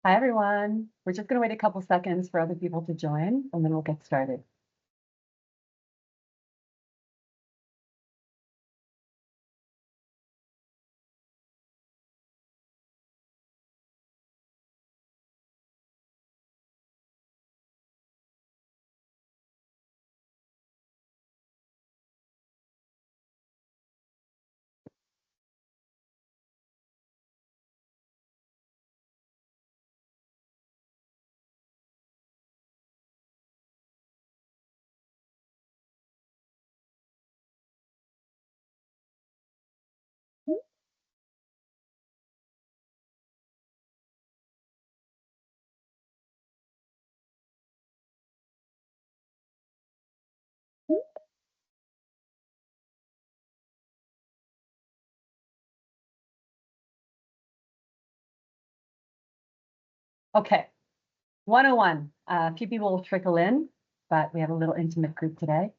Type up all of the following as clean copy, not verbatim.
Hi, everyone. We're just going to wait a couple seconds for other people to join, and then we'll get started. Okay, 101. A few people will trickle in, but we have a little intimate group today.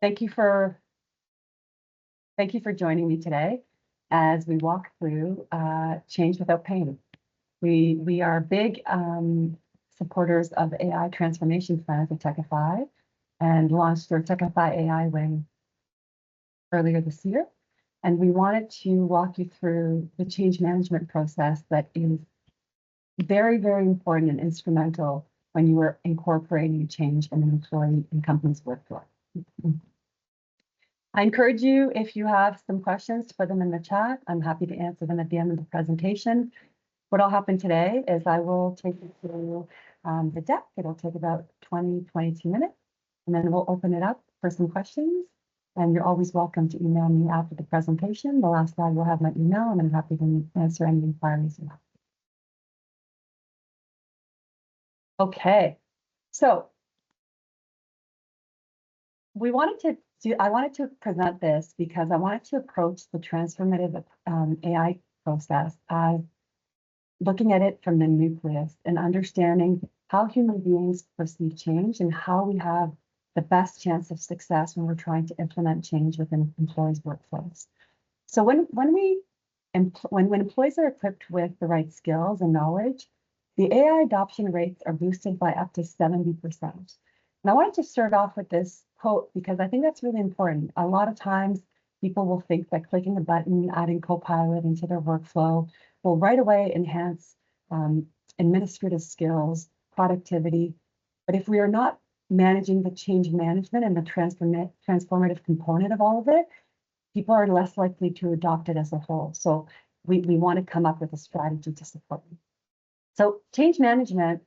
Thank you for joining me today as we walk through change without pain. We are big supporters of AI transformation plans at Techify and launched our Techify AI wing earlier this year. And we wanted to walk you through the change management process that is very, very important and instrumental when you are incorporating change in an employee and company's workflow. I encourage you, if you have some questions, to put them in the chat. I'm happy to answer them at the end of the presentation. What'll happen today is I will take you through the deck. It'll take about 22 minutes, and then we'll open it up for some questions. And you're always welcome to email me after the presentation. The last slide will have my email, and I'm happy to answer any inquiries you have. Okay, so I wanted to present this because I wanted to approach the transformative AI process as looking at it from the nucleus and understanding how human beings perceive change and how we have the best chance of success when we're trying to implement change within employees' workflows. So when employees are equipped with the right skills and knowledge, the AI adoption rates are boosted by up to 70%. And I wanted to start off with this quote because I think that's really important. A lot of times people will think that clicking a button, adding Copilot into their workflow will right away enhance administrative skills, productivity. But if we are not managing the change management and the transformative component of all of it, people are less likely to adopt it as a whole. So we want to come up with a strategy to support them. So change management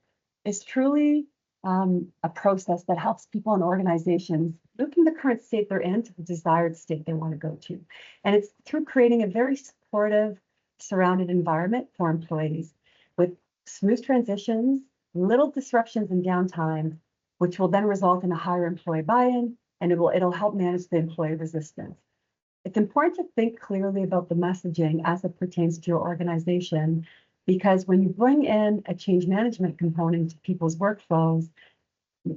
is truly a process that helps people and organizations move from the current state they're in to the desired state they want to go to. And it's through creating a very supportive, surrounded environment for employees with smooth transitions, little disruptions and downtime, which will then result in a higher employee buy-in, and it'll help manage the employee resistance. It's important to think clearly about the messaging as it pertains to your organization, because when you bring in a change management component to people's workflows,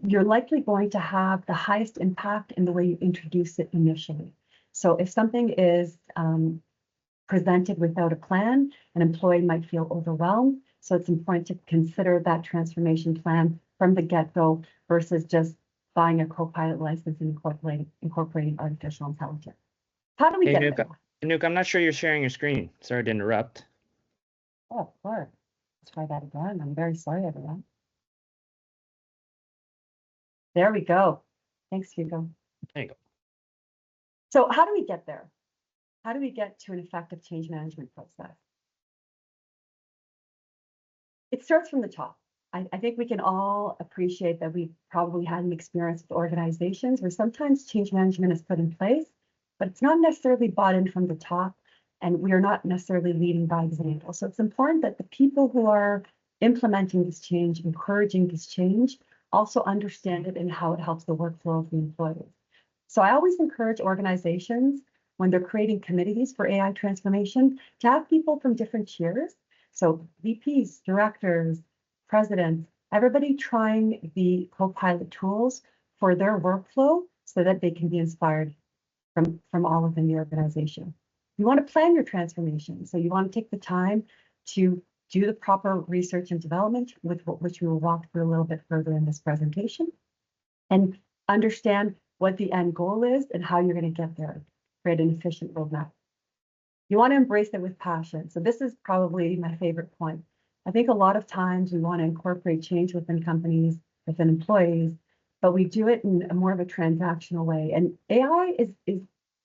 you're likely going to have the highest impact in the way you introduce it initially. So if something is presented without a plan, an employee might feel overwhelmed. So it's important to consider that transformation plan from the get-go versus just buying a Copilot license and incorporating artificial intelligence. How do we get there? Anouk, I'm not sure you're sharing your screen. Sorry to interrupt. Oh, of course. Let's try that again. I'm very sorry, everyone. There we go. Thanks, Hugo. There you go. So how do we get there? How do we get to an effective change management process? It starts from the top. I think we can all appreciate that we've probably had an experience with organizations where sometimes change management is put in place, but it's not necessarily bought in from the top, and we are not necessarily leading by example. So it's important that the people who are implementing this change, encouraging this change, also understand it and how it helps the workflow of the employees. So I always encourage organizations when they're creating committees for AI transformation to have people from different tiers. So VPs, directors, presidents, everybody trying the Copilot tools for their workflow so that they can be inspired from all within the organization. You want to plan your transformation. So you want to take the time to do the proper research and development, which we will walk through a little bit further in this presentation, and understand what the end goal is and how you're going to get there. Create an efficient roadmap. You want to embrace it with passion. So this is probably my favorite point. I think a lot of times we want to incorporate change within companies, within employees, but we do it in a more of a transactional way. And AI is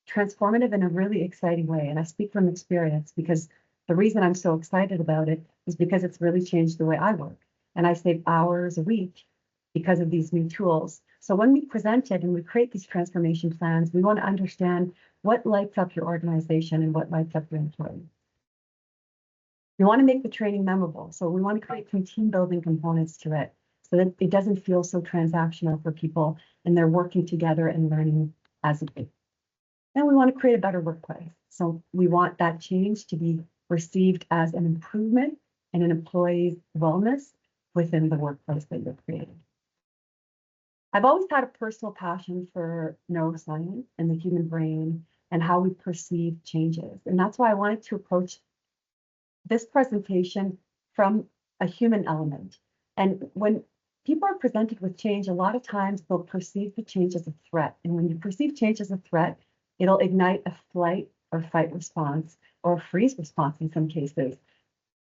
transformative in a really exciting way. And I speak from experience because the reason I'm so excited about it is because it's really changed the way I work. And I save hours a week because of these new tools. So when we present it and we create these transformation plans, we want to understand what lights up your organization and what lights up your employees. We want to make the training memorable. So we want to create some team building components to it so that it doesn't feel so transactional for people and they're working together and learning as a group. And we want to create a better workplace. So we want that change to be received as an improvement in an employee's wellness within the workplace that you're creating. I've always had a personal passion for neuroscience and the human brain and how we perceive changes. And that's why I wanted to approach this presentation from a human element. And when people are presented with change, a lot of times they'll perceive the change as a threat. And when you perceive change as a threat, it'll ignite a flight or fight response or a freeze response in some cases.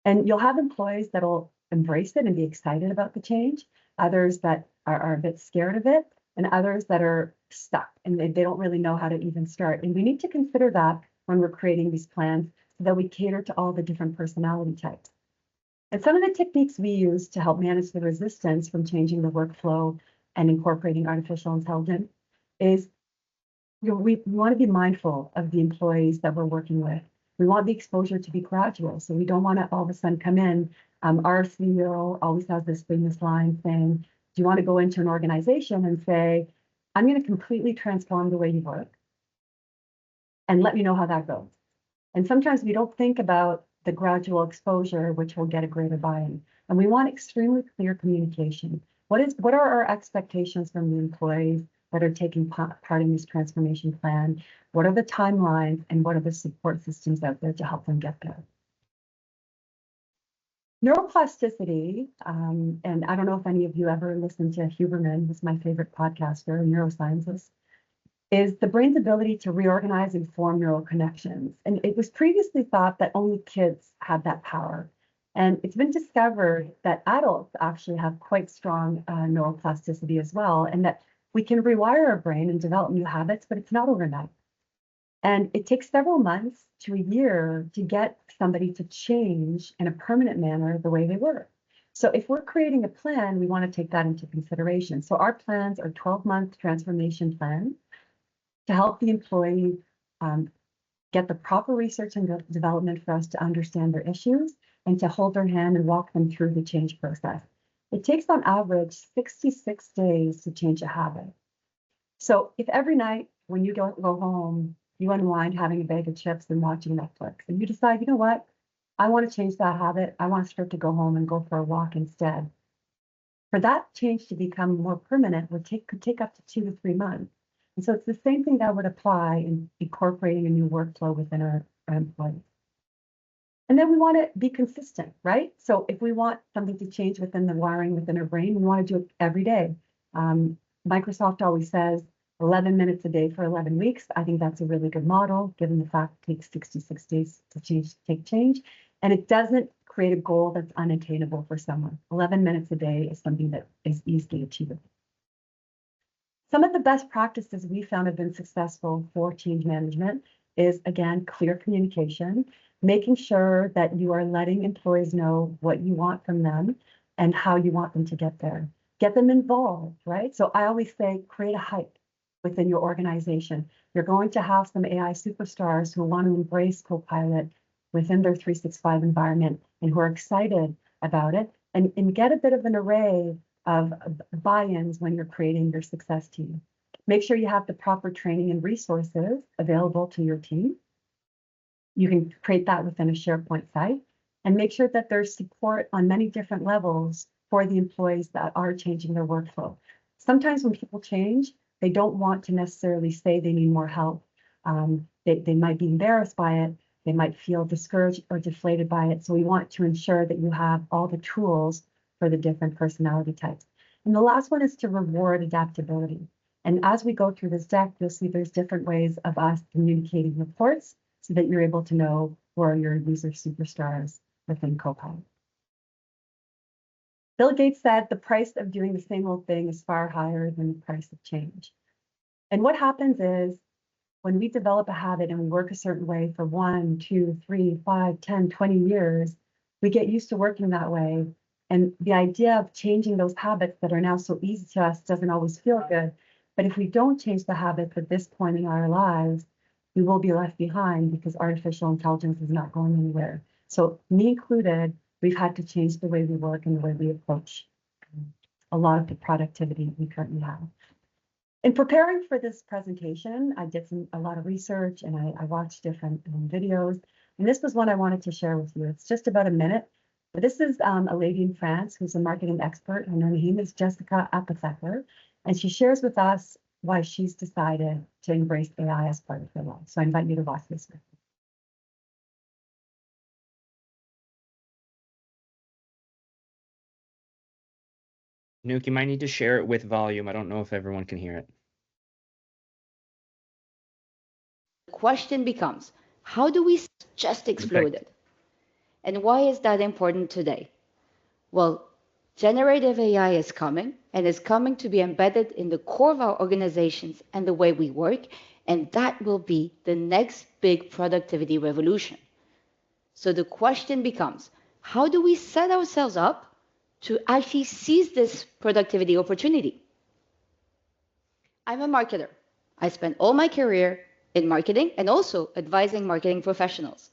And you'll have employees that'll embrace it and be excited about the change, others that are a bit scared of it, and others that are stuck and they don't really know how to even start. And we need to consider that when we're creating these plans so that we cater to all the different personality types. And some of the techniques we use to help manage the resistance from changing the workflow and incorporating artificial intelligence is we want to be mindful of the employees that we're working with. We want the exposure to be gradual. So we don't want to all of a sudden come in. Our CEO always has this famous line saying, do you want to go into an organization and say, I'm going to completely transform the way you work and let me know how that goes. And sometimes we don't think about the gradual exposure, which will get a greater buy-in. And we want extremely clear communication. What are our expectations from the employees that are taking part in this transformation plan? What are the timelines and what are the support systems out there to help them get there? Neuroplasticity, and I don't know if any of you ever listened to Huberman, who's my favorite podcaster, a neuroscientist, is the brain's ability to reorganize and form neural connections. And it was previously thought that only kids had that power. And it's been discovered that adults actually have quite strong neuroplasticity as well, and that we can rewire our brain and develop new habits, but it's not overnight. And it takes several months to a year to get somebody to change in a permanent manner the way they were. So if we're creating a plan, we want to take that into consideration. So our plans are 12-month transformation plans to help the employee get the proper research and development for us to understand their issues and to hold their hand and walk them through the change process. It takes on average 66 days to change a habit. So if every night when you go home, you unwind having a bag of chips and watching Netflix, and you decide, you know what, I want to change that habit. I want to start to go home and go for a walk instead. For that change to become more permanent could take up to 2 to 3 months. And so it's the same thing that would apply in incorporating a new workflow within our employees. And then we want to be consistent, right? So if we want something to change within the wiring within our brain, we want to do it every day. Microsoft always says 11 minutes a day for 11 weeks. I think that's a really good model, given the fact it takes 66 days to take change. And it doesn't create a goal that's unattainable for someone. 11 minutes a day is something that is easily achievable. Some of the best practices we found have been successful for change management is, again, clear communication, making sure that you are letting employees know what you want from them and how you want them to get there. Get them involved, right? So I always say, create a hype within your organization. You're going to have some AI superstars who want to embrace Copilot within their 365 environment and who are excited about it, and get a bit of an array of buy-ins when you're creating your success team. Make sure you have the proper training and resources available to your team. You can create that within a SharePoint site, and make sure that there's support on many different levels for the employees that are changing their workflow. Sometimes when people change, they don't want to necessarily say they need more help. They might be embarrassed by it, They might feel discouraged or deflated by it. So we want to ensure that you have all the tools for the different personality types. And the last one is to reward adaptability. And as we go through this deck, you'll see there's different ways of us communicating reports so that you're able to know who are your user superstars within Copilot. Bill Gates said the price of doing the same old thing is far higher than the price of change. And what happens is when we develop a habit and we work a certain way for 1, 2, 3, 5, 10, 20 years, we get used to working that way. And the idea of changing those habits that are now so easy to us doesn't always feel good. But if we don't change the habits at this point in our lives, we will be left behind because artificial intelligence is not going anywhere. So me included, we've had to change the way we work and the way we approach a lot of the productivity we currently have. In preparing for this presentation, I did a lot of research and I watched different videos. And this was one I wanted to share with you. It's just about a minute. But this is a lady in France who's a marketing expert, and her name is Jessica Apotheker. And she shares with us why she's decided to embrace AI as part of her life. So I invite you to watch this with me. Anouk, you might need to share it with volume. I don't know if everyone can hear it. The question becomes, how do we just exploded? And why is that important today? Well, generative AI is coming and is coming to be embedded in the core of our organizations and the way we work, and that will be the next big productivity revolution. So the question becomes, how do we set ourselves up to actually seize this productivity opportunity? I'm a marketer. I spent all my career in marketing and also advising marketing professionals.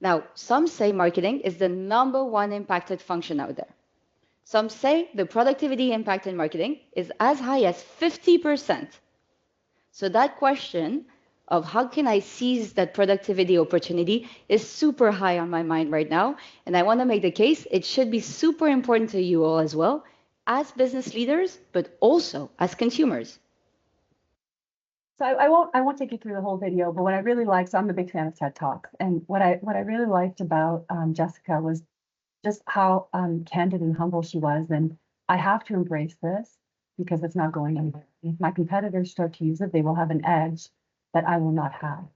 Now, some say marketing is the #1 impacted function out there. Some say the productivity impact in marketing is as high as 50%. So that question of how can I seize that productivity opportunity is super high on my mind right now. And I want to make the case it should be super important to you all as well, as business leaders, but also as consumers. So I won't take you through the whole video, but what I really liked, so I'm a big fan of TED Talks, and what I really liked about Jessica was just how candid and humble she was. And I have to embrace this because it's not going anywhere. If my competitors start to use it, they will have an edge that I will not have.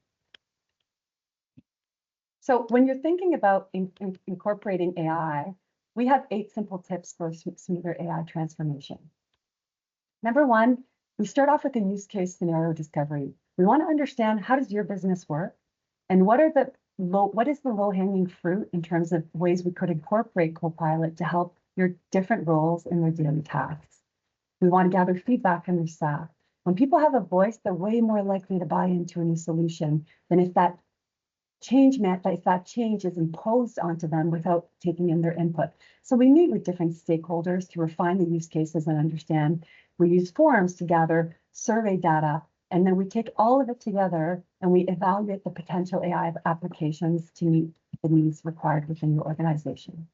So when you're thinking about incorporating AI, we have 8 simple tips for smoother AI transformation. Number 1, we start off with a use case scenario discovery. We want to understand, how does your business work? And what is the low-hanging fruit in terms of ways we could incorporate Copilot to help your different roles in their daily tasks? We want to gather feedback from your staff. When people have a voice, they're way more likely to buy into a new solution than if that change is imposed onto them without taking in their input. So we meet with different stakeholders to refine the use cases and understand. We use forums to gather survey data, and then we take all of it together and we evaluate the potential AI applications to meet the needs required within your organization.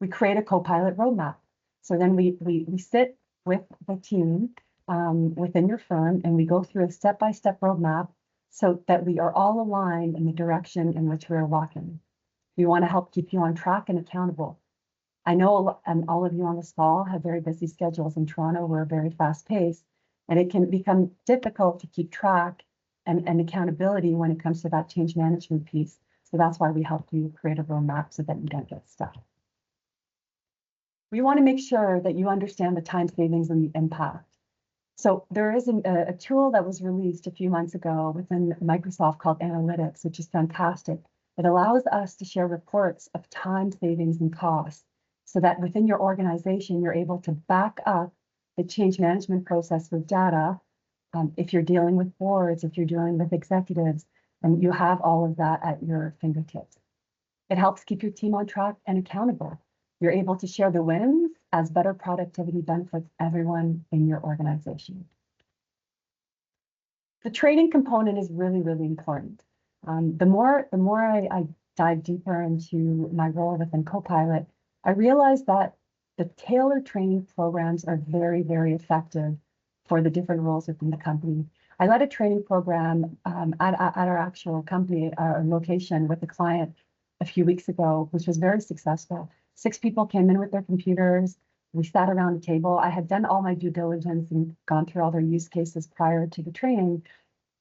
We create a Copilot roadmap. So then we sit with the team within your firm and we go through a step-by-step roadmap so that we are all aligned in the direction in which we are walking. We want to help keep you on track and accountable. I know all of you on this call have very busy schedules. In Toronto, we're very fast-paced, and it can become difficult to keep track and accountability when it comes to that change management piece. So that's why we help you create a roadmap so that you don't get stuck. We want to make sure that you understand the time savings and the impact. So there is a tool that was released a few months ago within Microsoft called Analytics, which is fantastic. It allows us to share reports of time savings and costs so that within your organization, you're able to back up the change management process with data. If you're dealing with boards, if you're dealing with executives, and you have all of that at your fingertips. It helps keep your team on track and accountable. You're able to share the wins as better productivity benefits everyone in your organization. The training component is really, really important. The more I dive deeper into my role within Copilot, I realized that the tailored training programs are very, very effective for the different roles within the company. I led a training program at our actual company, our location with a client a few weeks ago, which was very successful. 6 people came in with their computers. We sat around a table. I had done all my due diligence and gone through all their use cases prior to the training.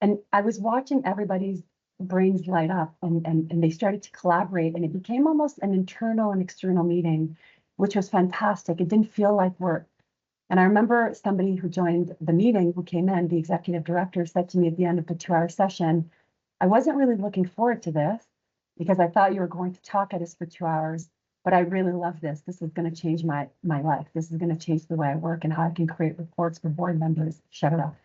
And I was watching everybody's brains light up and they started to collaborate. And it became almost an internal and external meeting, which was fantastic. It didn't feel like work. And I remember somebody who joined the meeting, who came in, the executive director, said to me at the end of the 2-hour session, I wasn't really looking forward to this because I thought you were going to talk at us for 2 hours, but I really love this. This is going to change my life. This is going to change the way I work and how I can create reports for board members, et cetera,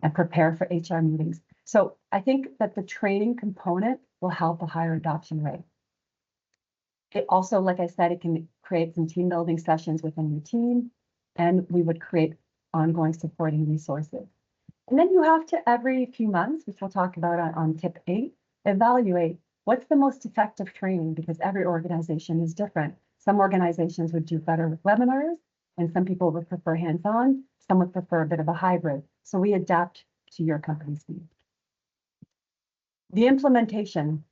and prepare for HR meetings. So I think that the training component will help a higher adoption rate. It also, like I said, it can create some team building sessions within your team, and we would create ongoing supporting resources. And then you have to, every few months, which we'll talk about on tip 8, evaluate what's the most effective training, because every organization is different. Some organizations would do better with webinars, and some people would prefer hands-on. Some would prefer a bit of a hybrid. So we adapt to your company's needs. The implementation.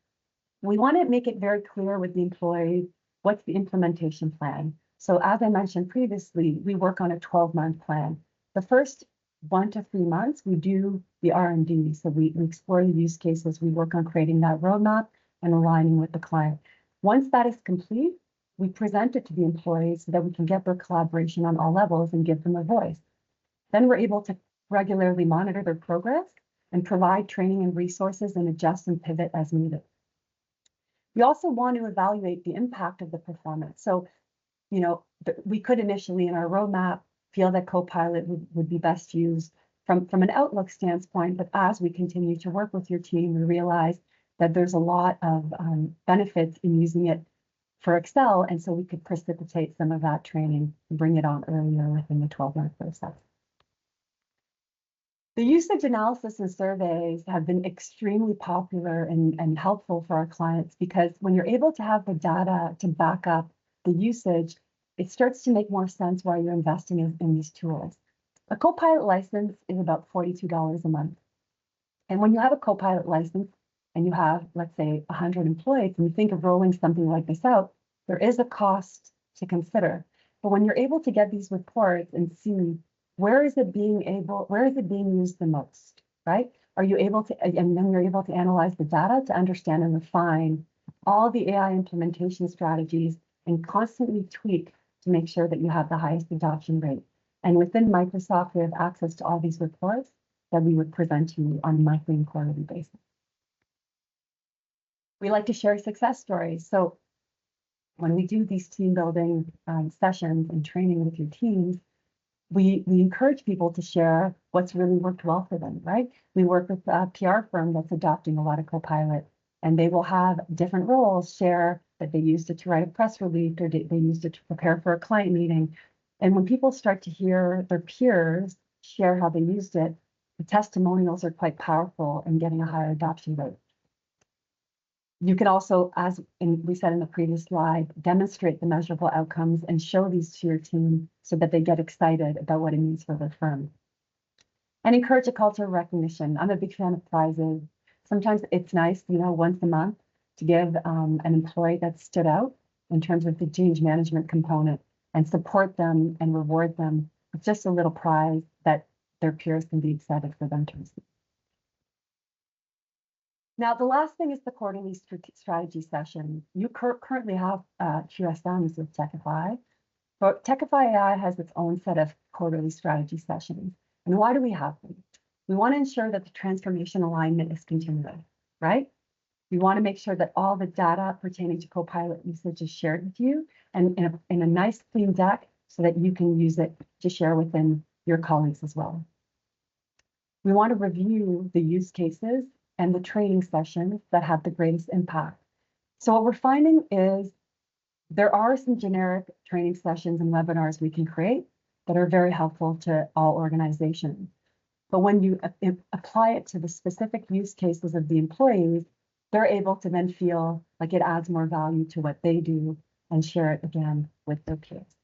We want to make it very clear with the employees, what's the implementation plan? So as I mentioned previously, we work on a 12-month plan. The first 1 to 3 months, we do the R&D. So we explore the use cases, we work on creating that roadmap and aligning with the client. Once that is complete, we present it to the employees so that we can get their collaboration on all levels and give them a voice. Then we're able to regularly monitor their progress and provide training and resources and adjust and pivot as needed. We also want to evaluate the impact of the performance. So, you know, we could initially in our roadmap feel that Copilot would be best used from an Outlook standpoint, but as we continue to work with your team, we realize that there's a lot of benefits in using it for Excel, and so we could precipitate some of that training and bring it on earlier within the 12-month process. The usage analysis and surveys have been extremely popular and helpful for our clients, because when you're able to have the data to back up the usage, it starts to make more sense why you're investing in these tools. A Copilot license is about $42 a month. And when you have a Copilot license and you have, let's say, 100 employees, and you think of rolling something like this out, there is a cost to consider. But when you're able to get these reports and see where is it being used the most, right? Are you able to, and then you're able to analyze the data to understand and refine all the AI implementation strategies and constantly tweak to make sure that you have the highest adoption rate. And within Microsoft, we have access to all these reports that we would present to you on a monthly and quarterly basis. We like to share success stories. So when we do these team building sessions and training with your teams, we encourage people to share what's really worked well for them, right? We work with a PR firm that's adopting a lot of Copilot, and they will have different roles share that they used it to write a press release, or they used it to prepare for a client meeting. And when people start to hear their peers share how they used it, the testimonials are quite powerful in getting a higher adoption rate. You can also, as we said in the previous slide, demonstrate the measurable outcomes and show these to your team so that they get excited about what it means for their firm. And encourage a culture of recognition. I'm a big fan of prizes. Sometimes it's nice, you know, once a month to give an employee that stood out in terms of the change management component and support them and reward them with just a little prize that their peers can be excited for them to receive. Now, the last thing is the quarterly strategy session. You currently have QSMs with Techify, but Techify AI has its own set of quarterly strategy sessions. And why do we have them? We want to ensure that the transformation alignment is continuing, right? We want to make sure that all the data pertaining to Copilot usage is shared with you and in a nice clean deck so that you can use it to share within your colleagues as well. We want to review the use cases and the training sessions that have the greatest impact. So what we're finding is there are some generic training sessions and webinars we can create that are very helpful to all organizations. But when you apply it to the specific use cases of the employees, they're able to then feel like it adds more value to what they do and share it again with their peers.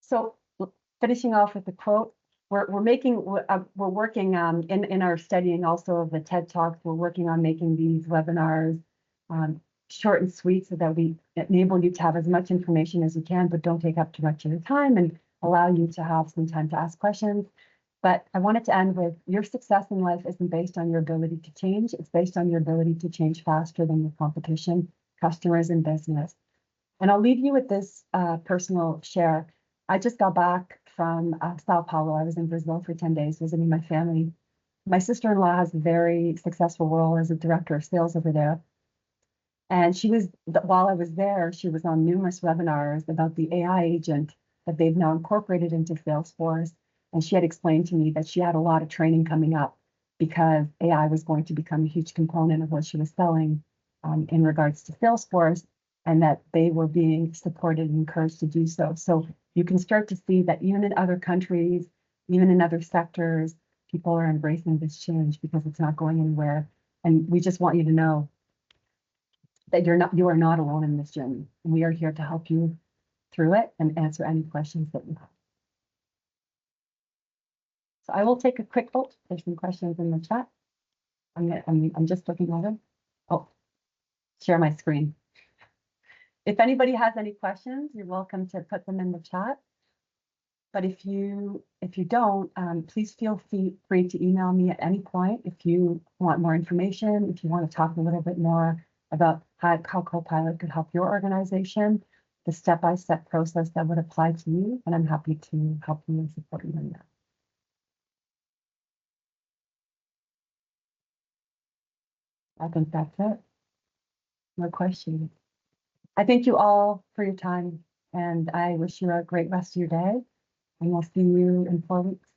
So finishing off with the quote, we're working in our studying also of the TED Talks. We're working on making these webinars short and sweet so that we enable you to have as much information as you can, but don't take up too much of your time and allow you to have some time to ask questions. But I wanted to end with your success in life isn't based on your ability to change. It's based on your ability to change faster than your competition, customers, and business. And I'll leave you with this personal share. I just got back from Sao Paulo. I was in Brazil for 10 days visiting my family. My sister-in-law has a very successful role as a director of sales over there. And while I was there, she was on numerous webinars about the AI agent that they've now incorporated into Salesforce. And she had explained to me that she had a lot of training coming up because AI was going to become a huge component of what she was selling in regards to Salesforce, and that they were being supported and encouraged to do so. So you can start to see that even in other countries, even in other sectors, people are embracing this change because it's not going anywhere. And we just want you to know that you are not alone in this journey. And we are here to help you through it and answer any questions that you have. So I will take a quick vote. There's some questions in the chat. I'm just looking over. Oh, share my screen. If anybody has any questions, you're welcome to put them in the chat. But if you don't, please feel free to email me at any point if you want more information, if you want to talk a little bit more about how Copilot could help your organization, the step-by-step process that would apply to you, and I'm happy to help you and support you in that. I think that's it. No questions. I thank you all for your time, and I wish you a great rest of your day, and we'll see you in 4 weeks.